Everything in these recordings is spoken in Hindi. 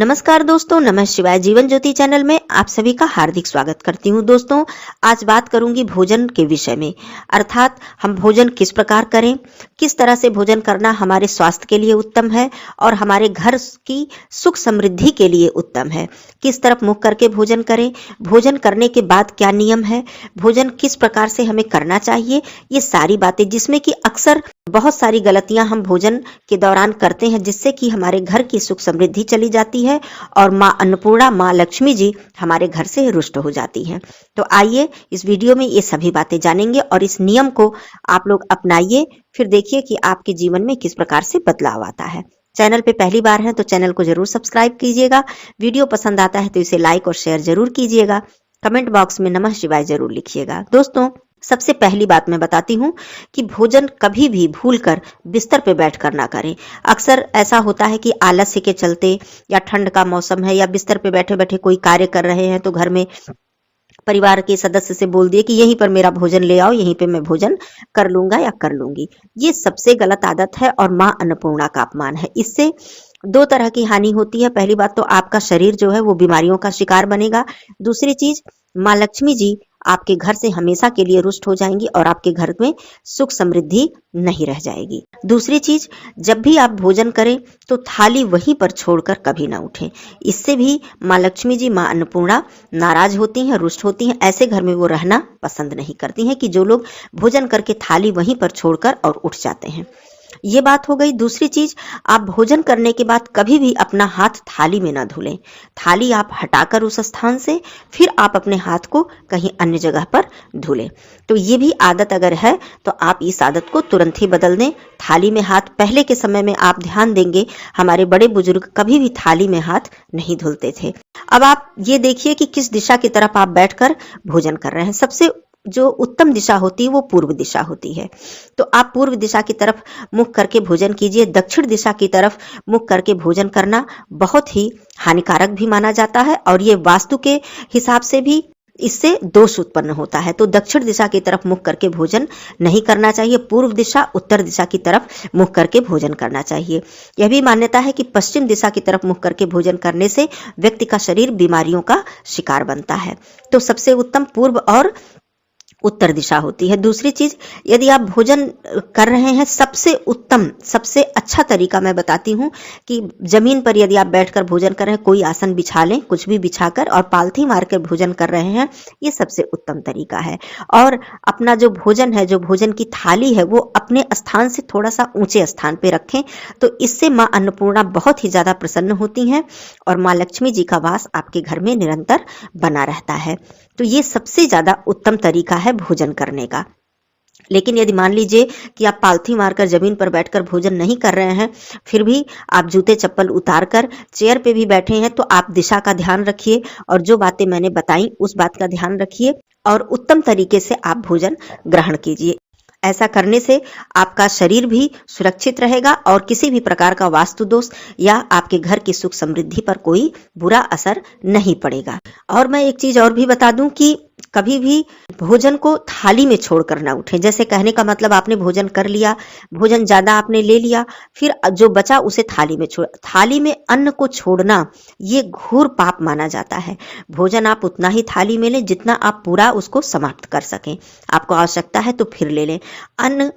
नमस्कार दोस्तों, नमः शिवाय। जीवन ज्योति चैनल में आप सभी का हार्दिक स्वागत करती हूँ। दोस्तों, आज बात करूंगी भोजन के विषय में, अर्थात हम भोजन किस प्रकार करें, किस तरह से भोजन करना हमारे स्वास्थ्य के लिए उत्तम है और हमारे घर की सुख समृद्धि के लिए उत्तम है। किस तरफ मुख करके भोजन करें, भोजन करने के बाद क्या नियम है, भोजन किस प्रकार से हमें करना चाहिए, ये सारी बातें, जिसमें कि अक्सर बहुत सारी गलतियां हम भोजन के दौरान करते हैं, जिससे कि हमारे घर की सुख समृद्धि चली जाती है और माँ अन्नपूर्णा, माँ लक्ष्मी जी हमारे घर से रुष्ट हो जाती हैं। तो आइए इस वीडियो में ये सभी बातें जानेंगे और इस नियम को आप लोग अपनाइए, फिर देखिए कि आपके जीवन में किस प्रकार से बदलाव आता है। चैनल पे पहली बार है तो चैनल को जरूर सब्सक्राइब कीजिएगा। वीडियो पसंद आता है तो इसे लाइक और शेयर जरूर कीजिएगा। कमेंट बॉक्स में नमः शिवाय जरूर लिखिएगा। दोस्तों, सबसे पहली बात मैं बताती हूँ कि भोजन कभी भी भूलकर बिस्तर पे बैठकर ना करें। अक्सर ऐसा होता है कि आलस्य के चलते, या ठंड का मौसम है, या बिस्तर पे बैठे बैठे कोई कार्य कर रहे हैं तो घर में परिवार के सदस्य से बोल दिए कि यहीं पर मेरा भोजन ले आओ, यहीं पे मैं भोजन कर लूंगा या कर लूंगी। ये सबसे गलत आदत है और माँ अन्नपूर्णा का अपमान है। इससे दो तरह की हानि होती है। पहली बात तो आपका शरीर जो है वो बीमारियों का शिकार बनेगा। दूसरी चीज, माँ लक्ष्मी जी आपके घर से हमेशा के लिए रुष्ट हो जाएंगी और आपके घर में सुख समृद्धि नहीं रह जाएगी। दूसरी चीज, जब भी आप भोजन करें तो थाली वहीं पर छोड़कर कभी ना उठें। इससे भी माँ लक्ष्मी जी, माँ अन्नपूर्णा नाराज होती हैं, रुष्ट होती हैं। ऐसे घर में वो रहना पसंद नहीं करती हैं कि जो लोग भोजन करके थाली वहीं पर छोड़कर और उठ जाते हैं। ये बात हो गई। दूसरी चीज, आप भोजन करने के बाद कभी भी अपना हाथ थाली में ना धुलें। थाली आप हटाकर उस स्थान से फिर आप अपने हाथ को कहीं अन्य जगह पर धुलें। तो ये भी आदत अगर है तो आप इस आदत को तुरंत ही बदल दें। थाली में हाथ, पहले के समय में आप ध्यान देंगे हमारे बड़े बुजुर्ग कभी भी थाली में हाथ नहीं धुलते थे। अब आप ये देखिए कि किस दिशा की तरफ आप बैठकर भोजन कर रहे हैं। सबसे जो उत्तम दिशा होती है वो पूर्व दिशा होती है। तो आप पूर्व दिशा की तरफ मुख करके भोजन कीजिए। दक्षिण दिशा की तरफ मुख करके भोजन करना बहुत ही हानिकारक भी माना जाता है और ये वास्तु के हिसाब से भी इससे दोष उत्पन्न होता है। तो दक्षिण दिशा की तरफ मुख करके भोजन नहीं करना चाहिए। पूर्व दिशा, उत्तर दिशा की तरफ मुख करके भोजन करना चाहिए। यह भी मान्यता है कि पश्चिम दिशा की तरफ मुख करके भोजन करने से व्यक्ति का शरीर बीमारियों का शिकार बनता है। तो सबसे उत्तम पूर्व और उत्तर दिशा होती है। दूसरी चीज, यदि आप भोजन कर रहे हैं, सबसे उत्तम, सबसे अच्छा तरीका मैं बताती हूँ कि जमीन पर यदि आप बैठकर भोजन कर रहे हैं, कोई आसन बिछा लें, कुछ भी बिछाकर और पालथी मारकर भोजन कर रहे हैं, ये सबसे उत्तम तरीका है। और अपना जो भोजन है, जो भोजन की थाली है, वो अपने स्थान से थोड़ा सा ऊंचे स्थान पे रखें। तो इससे माँ अन्नपूर्णा बहुत ही ज्यादा प्रसन्न होती हैं और माँ लक्ष्मी जी का वास आपके घर में निरंतर बना रहता है। तो ये सबसे ज्यादा उत्तम तरीका है भोजन करने का। लेकिन यदि मान लीजिए कि आप पालथी मारकर जमीन पर बैठकर भोजन नहीं कर रहे हैं, फिर भी आप जूते चप्पल उतारकर चेयर पे भी बैठे हैं, तो आप दिशा का ध्यान रखिए और जो बातें मैंने बताई उस बात का ध्यान रखिए और उत्तम तरीके से आप भोजन ग्रहण कीजिए। ऐसा करने से आपका शरीर भी सुरक्षित रहेगा और किसी भी प्रकार का वास्तु दोष या आपके घर की सुख समृद्धि पर कोई बुरा असर नहीं पड़ेगा। और मैं एक चीज और भी बता दूं कि कभी भी भोजन को थाली में छोड़कर ना उठें। जैसे कहने का मतलब, आपने भोजन कर लिया, भोजन ज्यादा आपने ले लिया, फिर जो बचा उसे थाली में छोड़, थाली में अन्न को छोड़ना ये घोर पाप माना जाता है। भोजन आप उतना ही थाली में लें जितना आप पूरा उसको समाप्त कर सकें। आपको आवश्यकता है तो फिर ले लें। अन्न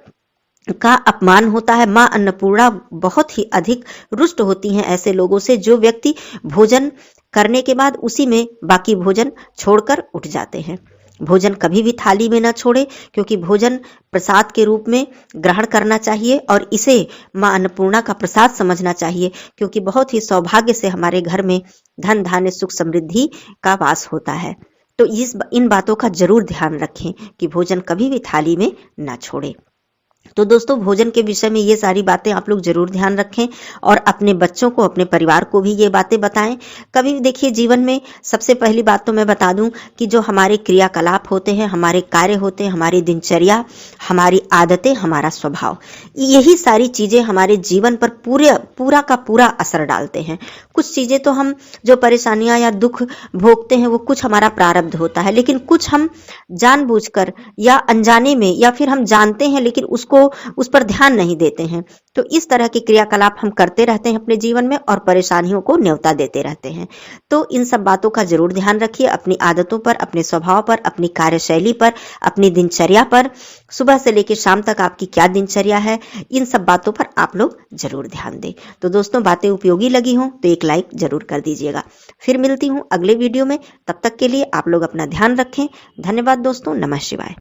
का अपमान होता है। माँ अन्नपूर्णा बहुत ही अधिक रुष्ट होती हैं ऐसे लोगों से जो व्यक्ति भोजन करने के बाद उसी में बाकी भोजन छोड़कर उठ जाते हैं। भोजन कभी भी थाली में न छोड़े, क्योंकि भोजन प्रसाद के रूप में ग्रहण करना चाहिए और इसे माँ अन्नपूर्णा का प्रसाद समझना चाहिए, क्योंकि बहुत ही सौभाग्य से हमारे घर में धन धान्य सुख समृद्धि का वास होता है। तो इन बातों का जरूर ध्यान रखें कि भोजन कभी भी थाली में न छोड़े। तो दोस्तों, भोजन के विषय में ये सारी बातें आप लोग जरूर ध्यान रखें और अपने बच्चों को, अपने परिवार को भी ये बातें बताएं। कभी भी देखिए, जीवन में सबसे पहली बात तो मैं बता दूं कि जो हमारे क्रियाकलाप होते हैं, हमारे कार्य होते हैं, हमारी दिनचर्या, हमारी आदतें, हमारा स्वभाव, यही सारी चीजें हमारे जीवन पर पूरा का पूरा असर डालते हैं। कुछ चीजें तो हम जो परेशानियां या दुख भोगते हैं वो कुछ हमारा प्रारब्ध होता है, लेकिन कुछ हम जानबूझकर या अनजाने में, या फिर हम जानते हैं लेकिन उसको उसको उस पर ध्यान नहीं देते हैं। तो इस तरह के क्रियाकलाप हम करते रहते हैं अपने जीवन में और परेशानियों को न्योता देते रहते हैं। तो इन सब बातों का जरूर ध्यान रखिए, अपनी आदतों पर, अपने स्वभाव पर, अपनी कार्यशैली पर, अपनी दिनचर्या पर, सुबह से लेकर शाम तक आपकी क्या दिनचर्या है, इन सब बातों पर आप लोग जरूर ध्यान दें। तो दोस्तों, बातें उपयोगी लगी हों तो एक लाइक जरूर कर दीजिएगा। फिर मिलती हूं अगले वीडियो में, तब तक के लिए आप लोग अपना ध्यान रखें। धन्यवाद दोस्तों, नमः शिवाय।